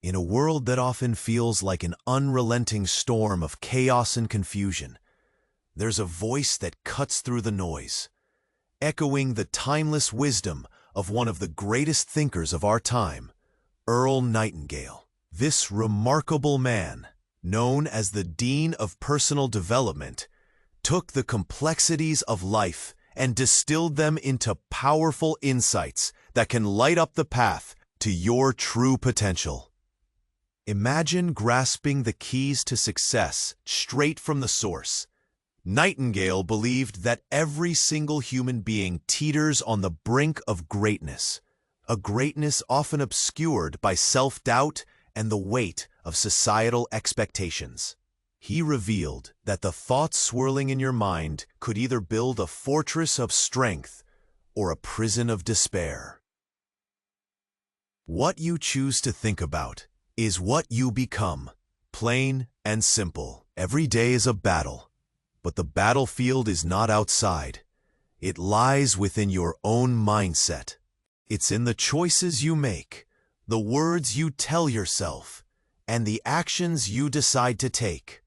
In a world that often feels like an unrelenting storm of chaos and confusion, there's a voice that cuts through the noise, echoing the timeless wisdom of one of the greatest thinkers of our time, Earl Nightingale. This remarkable man, known as the Dean of Personal Development, took the complexities of life and distilled them into powerful insights that can light up the path to your true potential. Imagine grasping the keys to success straight from the source. Nightingale believed that every single human being teeters on the brink of greatness, a greatness often obscured by self-doubt and the weight of societal expectations. He revealed that the thoughts swirling in your mind could either build a fortress of strength or a prison of despair. What you choose to think about is what you become. Plain and simple. Every day is a battle, but the battlefield is not outside. It lies within your own mindset. It's in the choices you make, the words you tell yourself, and the actions you decide to take.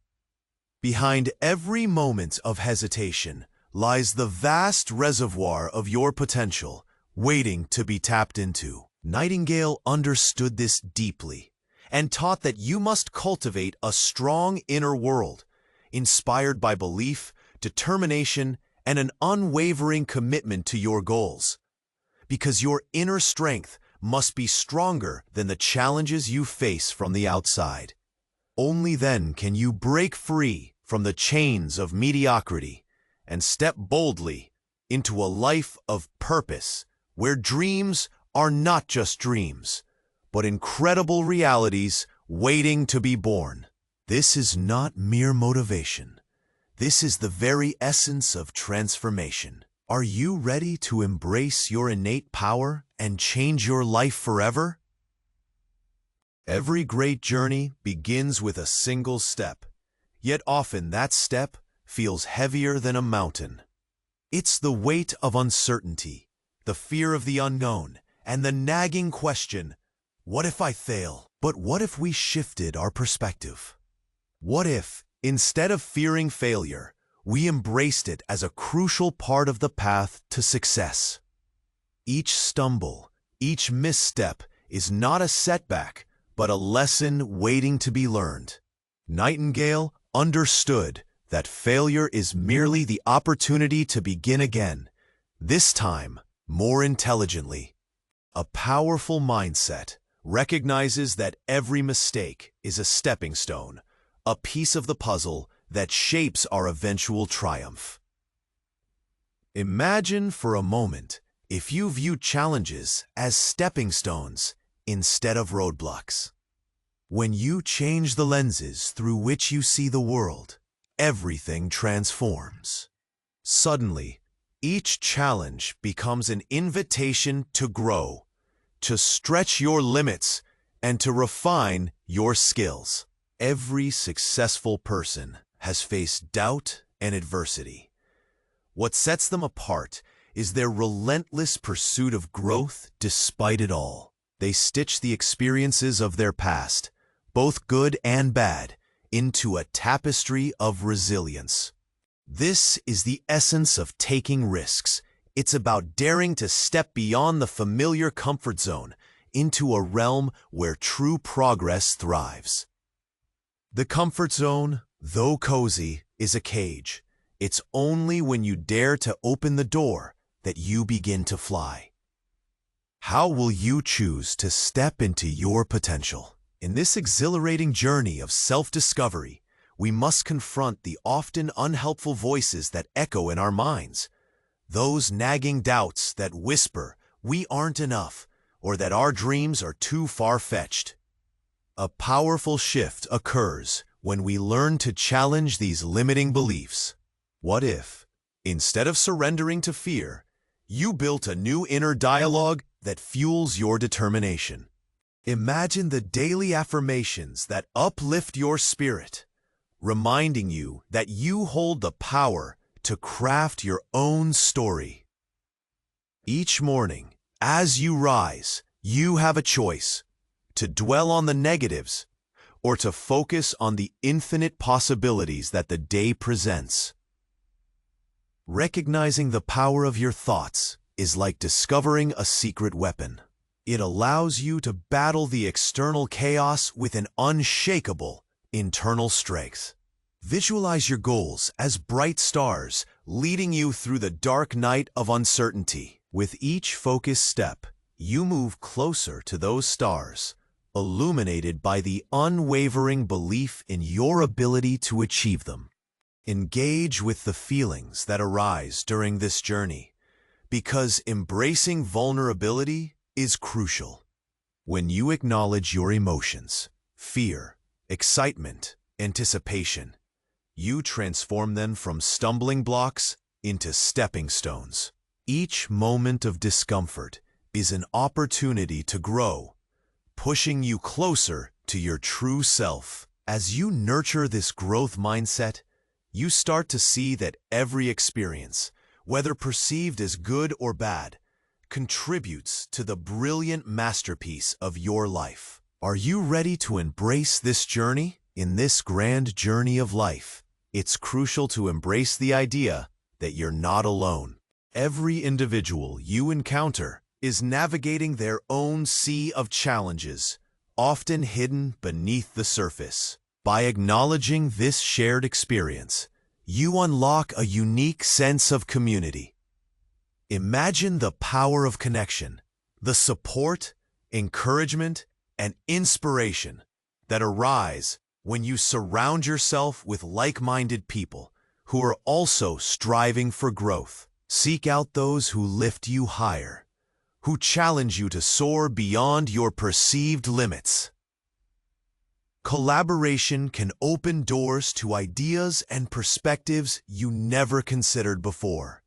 Behind every moment of hesitation lies the vast reservoir of your potential, waiting to be tapped into. Nightingale understood this deeply and taught that you must cultivate a strong inner world, inspired by belief, determination, and an unwavering commitment to your goals. Because your inner strength must be stronger than the challenges you face from the outside. Only then can you break free from the chains of mediocrity and step boldly into a life of purpose, where dreams are not just dreams, but incredible realities waiting to be born. This is not mere motivation. This is the very essence of transformation. Are you ready to embrace your innate power and change your life forever? Every great journey begins with a single step, yet often that step feels heavier than a mountain. It's the weight of uncertainty, the fear of the unknown, and the nagging question, what if I fail? But what if we shifted our perspective? What if, instead of fearing failure, we embraced it as a crucial part of the path to success? Each stumble, each misstep is not a setback, but a lesson waiting to be learned. Nightingale understood that failure is merely the opportunity to begin again, this time more intelligently. A powerful mindset recognizes that every mistake is a stepping stone, a piece of the puzzle that shapes our eventual triumph. Imagine for a moment if you view challenges as stepping stones instead of roadblocks. When you change the lenses through which you see the world, everything transforms. Suddenly, each challenge becomes an invitation to grow, to stretch your limits, and to refine your skills. Every successful person has faced doubt and adversity. What sets them apart is their relentless pursuit of growth despite it all. They stitch the experiences of their past, both good and bad, into a tapestry of resilience. This is the essence of taking risks. It's about daring to step beyond the familiar comfort zone into a realm where true progress thrives. The comfort zone, though cozy, is a cage. It's only when you dare to open the door that you begin to fly. How will you choose to step into your potential? In this exhilarating journey of self-discovery, we must confront the often unhelpful voices that echo in our minds, those nagging doubts that whisper we aren't enough or that our dreams are too far-fetched. A powerful shift occurs when we learn to challenge these limiting beliefs. What if, instead of surrendering to fear, you built a new inner dialogue that fuels your determination? Imagine the daily affirmations that uplift your spirit, reminding you that you hold the power to craft your own story. Each morning, as you rise, you have a choice: to dwell on the negatives, or to focus on the infinite possibilities that the day presents. Recognizing the power of your thoughts is like discovering a secret weapon. It allows you to battle the external chaos with an unshakable internal strength. Visualize your goals as bright stars leading you through the dark night of uncertainty. With each focused step, you move closer to those stars, illuminated by the unwavering belief in your ability to achieve them. Engage with the feelings that arise during this journey, because embracing vulnerability is crucial. When you acknowledge your emotions, fear, excitement, anticipation, you transform them from stumbling blocks into stepping stones. Each moment of discomfort is an opportunity to grow, pushing you closer to your true self. As you nurture this growth mindset, you start to see that every experience, whether perceived as good or bad, contributes to the brilliant masterpiece of your life. Are you ready to embrace this journey? In this grand journey of life, it's crucial to embrace the idea that you're not alone. Every individual you encounter is navigating their own sea of challenges, often hidden beneath the surface. By acknowledging this shared experience, you unlock a unique sense of community. Imagine the power of connection, the support, encouragement, and inspiration that arise when you surround yourself with like-minded people who are also striving for growth. Seek out those who lift you higher, who challenge you to soar beyond your perceived limits. Collaboration can open doors to ideas and perspectives you never considered before.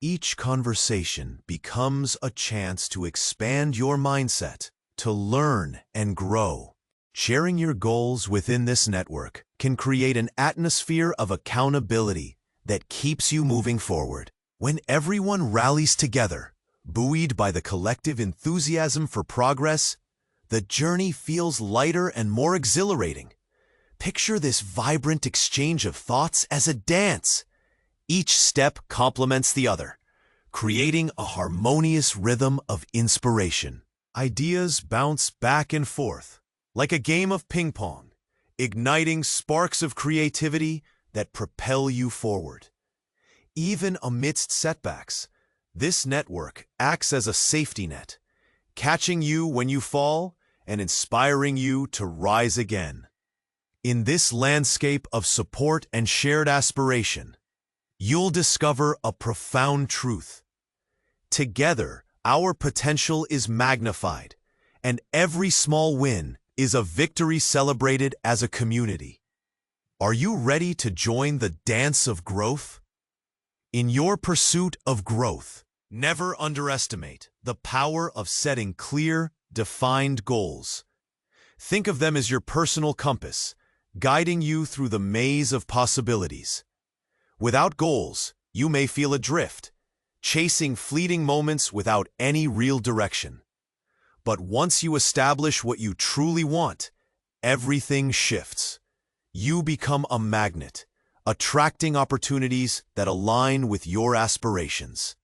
Each conversation becomes a chance to expand your mindset, to learn and grow. Sharing your goals within this network can create an atmosphere of accountability that keeps you moving forward. When everyone rallies together, buoyed by the collective enthusiasm for progress, the journey feels lighter and more exhilarating. Picture this vibrant exchange of thoughts as a dance. Each step complements the other, creating a harmonious rhythm of inspiration. Ideas bounce back and forth, like a game of ping pong, igniting sparks of creativity that propel you forward. Even amidst setbacks, this network acts as a safety net, catching you when you fall and inspiring you to rise again. In this landscape of support and shared aspiration, you'll discover a profound truth. Together, our potential is magnified, and every small win is a victory celebrated as a community. Are you ready to join the dance of growth? In your pursuit of growth, never underestimate the power of setting clear, defined goals. Think of them as your personal compass, guiding you through the maze of possibilities. Without goals, you may feel adrift, chasing fleeting moments without any real direction. But once you establish what you truly want, everything shifts. You become a magnet, attracting opportunities that align with your aspirations.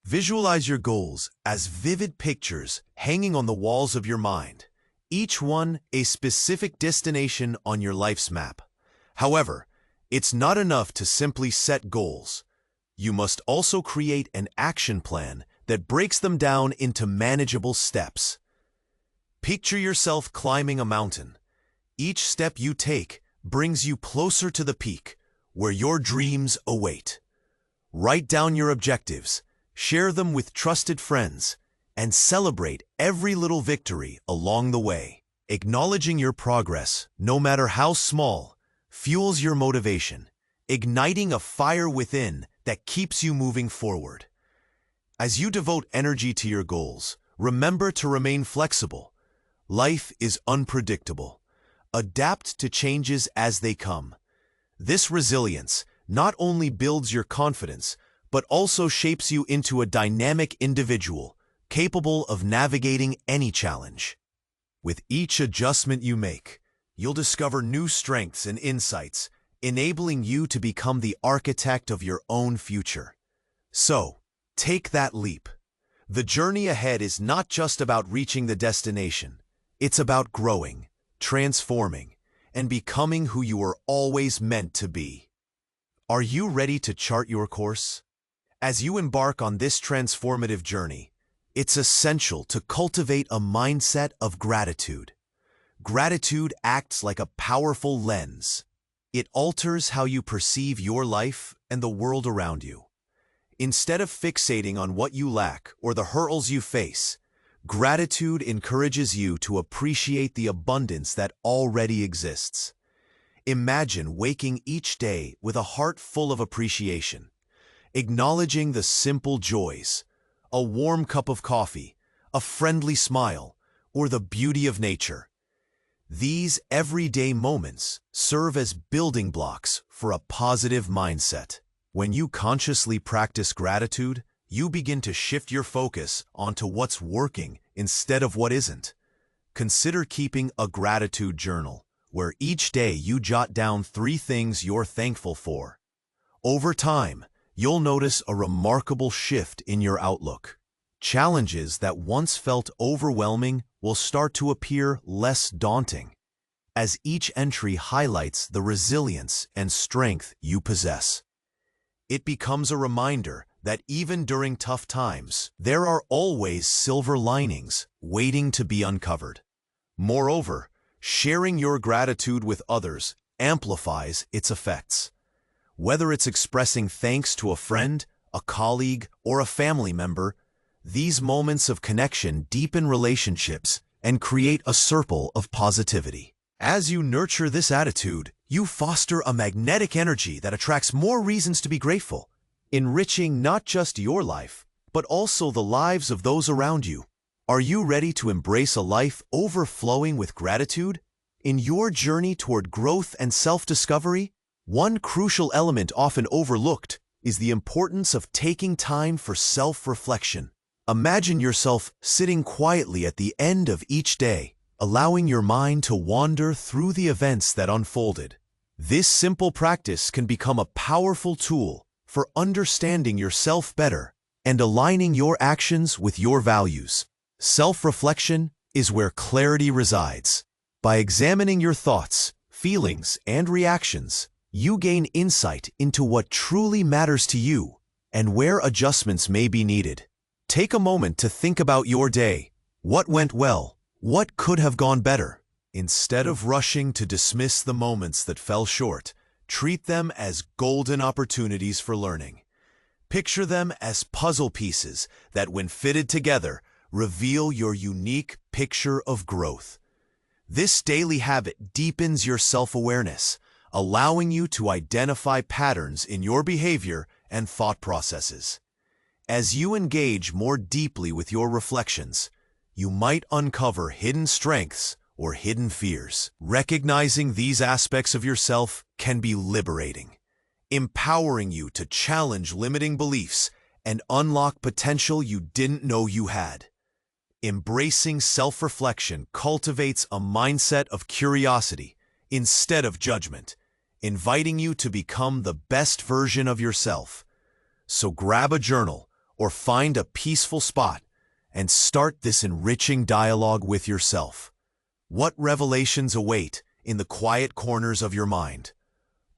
Visualize your goals as vivid pictures hanging on the walls of your mind, each one a specific destination on your life's map. However, it's not enough to simply set goals. You must also create an action plan that breaks them down into manageable steps. Picture yourself climbing a mountain. Each step you take brings you closer to the peak, where your dreams await. Write down your objectives, share them with trusted friends, and celebrate every little victory along the way. Acknowledging your progress, no matter how small, fuels your motivation, igniting a fire within that keeps you moving forward. As you devote energy to your goals, remember to remain flexible. Life is unpredictable. Adapt to changes as they come. This resilience not only builds your confidence, but also shapes you into a dynamic individual, capable of navigating any challenge. With each adjustment you make, you'll discover new strengths and insights, enabling you to become the architect of your own future. So, take that leap. The journey ahead is not just about reaching the destination. It's about growing, transforming, and becoming who you were always meant to be. Are you ready to chart your course? As you embark on this transformative journey, it's essential to cultivate a mindset of gratitude. Gratitude acts like a powerful lens. It alters how you perceive your life and the world around you. Instead of fixating on what you lack or the hurdles you face, gratitude encourages you to appreciate the abundance that already exists. Imagine waking each day with a heart full of appreciation, acknowledging the simple joys, a warm cup of coffee, a friendly smile, or the beauty of nature. These everyday moments serve as building blocks for a positive mindset. When you consciously practice gratitude, you begin to shift your focus onto what's working instead of what isn't. Consider keeping a gratitude journal, where each day you jot down 3 things you're thankful for. Over time, you'll notice a remarkable shift in your outlook. Challenges that once felt overwhelming will start to appear less daunting, as each entry highlights the resilience and strength you possess. It becomes a reminder that even during tough times, there are always silver linings waiting to be uncovered. Moreover, sharing your gratitude with others amplifies its effects. Whether it's expressing thanks to a friend, a colleague, or a family member, these moments of connection deepen relationships and create a circle of positivity. As you nurture this attitude, you foster a magnetic energy that attracts more reasons to be grateful, enriching not just your life, but also the lives of those around you. Are you ready to embrace a life overflowing with gratitude? In your journey toward growth and self-discovery, one crucial element often overlooked is the importance of taking time for self-reflection. Imagine yourself sitting quietly at the end of each day, allowing your mind to wander through the events that unfolded. This simple practice can become a powerful tool for understanding yourself better and aligning your actions with your values. Self-reflection is where clarity resides. By examining your thoughts, feelings, and reactions, you gain insight into what truly matters to you and where adjustments may be needed. Take a moment to think about your day. What went well? What could have gone better? Instead of rushing to dismiss the moments that fell short, treat them as golden opportunities for learning. Picture them as puzzle pieces that, when fitted together, reveal your unique picture of growth. This daily habit deepens your self-awareness, allowing you to identify patterns in your behavior and thought processes. As you engage more deeply with your reflections, you might uncover hidden strengths or hidden fears. Recognizing these aspects of yourself can be liberating, empowering you to challenge limiting beliefs and unlock potential you didn't know you had. Embracing self-reflection cultivates a mindset of curiosity instead of judgment, inviting you to become the best version of yourself. So grab a journal or find a peaceful spot and start this enriching dialogue with yourself. What revelations await in the quiet corners of your mind?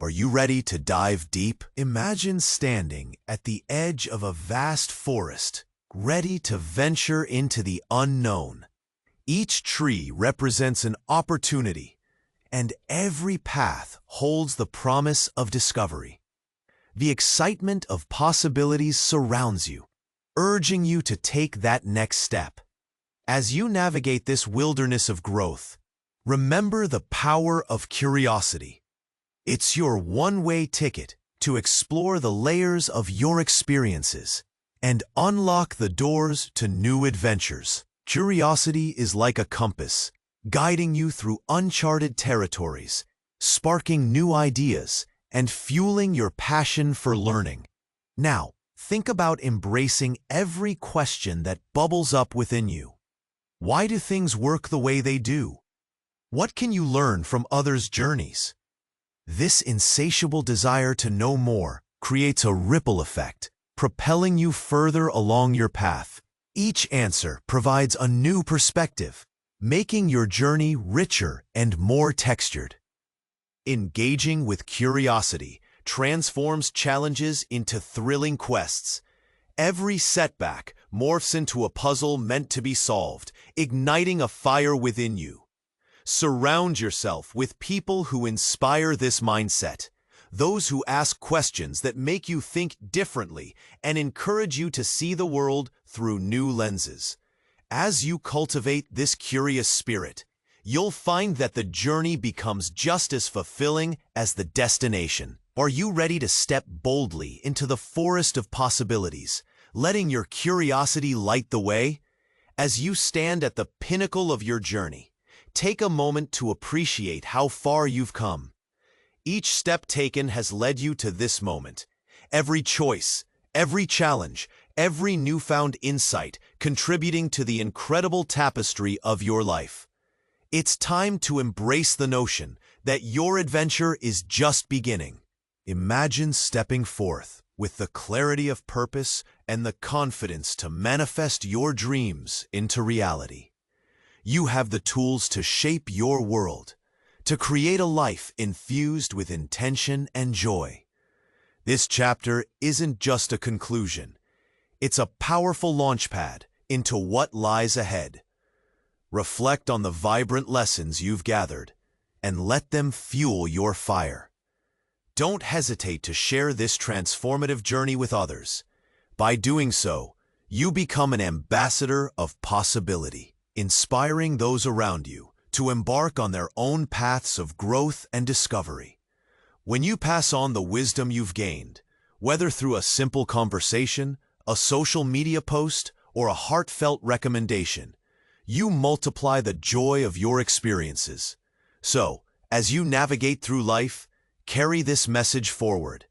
Are you ready to dive deep? Imagine standing at the edge of a vast forest, ready to venture into the unknown. Each tree represents an opportunity, and every path holds the promise of discovery. The excitement of possibilities surrounds you, urging you to take that next step. As you navigate this wilderness of growth, remember the power of curiosity. It's your one-way ticket to explore the layers of your experiences and unlock the doors to new adventures. Curiosity is like a compass, guiding you through uncharted territories, sparking new ideas, and fueling your passion for learning. Now, think about embracing every question that bubbles up within you. Why do things work the way they do? What can you learn from others' journeys? This insatiable desire to know more creates a ripple effect, propelling you further along your path. Each answer provides a new perspective, making your journey richer and more textured. Engaging with curiosity transforms challenges into thrilling quests. Every setback morphs into a puzzle meant to be solved, igniting a fire within you. Surround yourself with people who inspire this mindset, those who ask questions that make you think differently and encourage you to see the world through new lenses. As you cultivate this curious spirit, you'll find that the journey becomes just as fulfilling as the destination. Are you ready to step boldly into the forest of possibilities, letting your curiosity light the way? As you stand at the pinnacle of your journey, take a moment to appreciate how far you've come. Each step taken has led you to this moment. Every choice, every challenge, every newfound insight contributing to the incredible tapestry of your life. It's time to embrace the notion that your adventure is just beginning. Imagine stepping forth with the clarity of purpose and the confidence to manifest your dreams into reality. You have the tools to shape your world, to create a life infused with intention and joy. This chapter isn't just a conclusion. It's a powerful launchpad into what lies ahead. Reflect on the vibrant lessons you've gathered and let them fuel your fire. Don't hesitate to share this transformative journey with others. By doing so, you become an ambassador of possibility, inspiring those around you to embark on their own paths of growth and discovery. When you pass on the wisdom you've gained, whether through a simple conversation, a social media post, or a heartfelt recommendation, you multiply the joy of your experiences. So, as you navigate through life, carry this message forward.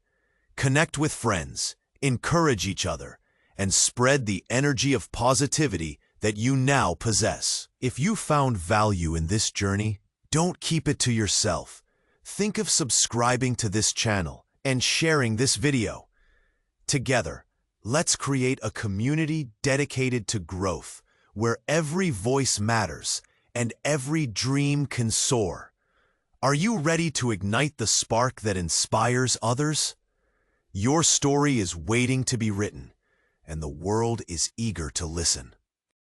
Connect with friends, encourage each other, and spread the energy of positivity that you now possess. If you found value in this journey, don't keep it to yourself. Think of subscribing to this channel and sharing this video. Together, let's create a community dedicated to growth, where every voice matters and every dream can soar. Are you ready to ignite the spark that inspires others? Your story is waiting to be written, and the world is eager to listen.